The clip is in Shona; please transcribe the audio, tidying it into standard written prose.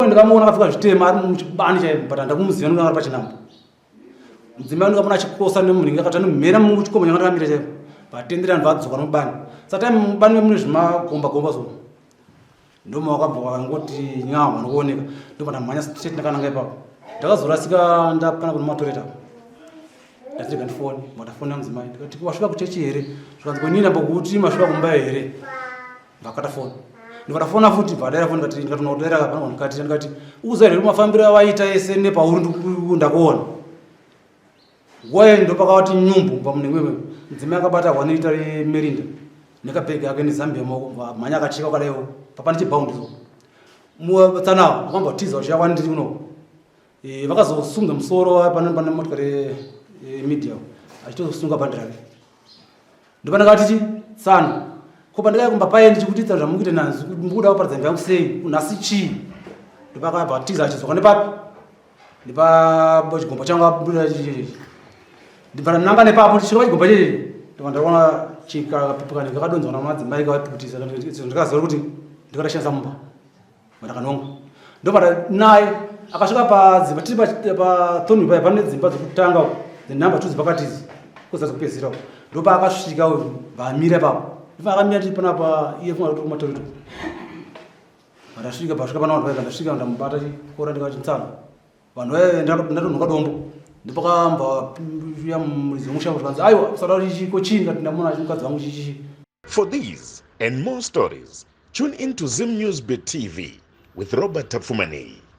ndikamuona akafika zvitema ari muchibani chaibata ndakumuziva nanga ari pachinambo mudzimai ndikamuna achikosa nemunhu akati anomhera muchikomo changa ndakamira chaipo vatendera vanhu vadzoka nomubani sata mubani mune zvimagomba so ndoma wakabva wakangoti nyama nokuoneka ndobva ndamhanya straight ndakananga ipapo ndakazorasika ndapana kune matoreta ndatirega ndifoni ndafona mudzimai ndikati wasvika kuchechi here zvikanzi kwenina mbokuti masvika kumba here ndakata foni ndikatafona futi bvadaira foni ndikatona kudaira pana vanhukati ndikati uza here mafambiro avaita ese nepauri ndakuona waye ndopakati nyumbu mba munenge mudzimai akabata hwanoita remerinda nekapegi ake nezambia maoko mhanya akacheka wakadaiwo papane chibhaundi so mutsanawo akamba tiza uchiyakwandiri uno vakazosunga musoro pane motikari media achitosunga bhandi rake ndopandakati tsana ko pandakaya kumba paendi chikutitsa zvamukuita nanzi mukuda kuparadza mva yangu sei unhasi chii ndopakabva tiza achizoka nepapi nepachigomba changu abuda chichechi ndibva nanga nepapo tichika pachigomba chechechi ndobva ndaona chikapipukani kakadonzwa namadzimai kavapiputisa ndikaziva kuti ndikatoshandisa mumba ndakanonga ndobva naye akasvika padzimba tiri pathoni paya pane dzimba dzokutanga dzenhamba 2 dzipakatizi kuzazi kupedzisira ndopa akasvika vamira ipapo ndobva akamira tiri panapa iye funga kuti kumatorito ndasvika pasvika pana vanhu vaika ndasvika ndamubata chikora ndikati ntsana vanhu vaye ndatonhoka dombo ndipakamba ya muridzi wemushango zvikanzi aiwa sada kuti chiko chii ngati ndamona mukadzi wangu chichichi. For these and more stories, tune into Zim News Bit TV with Robert Tapfumani.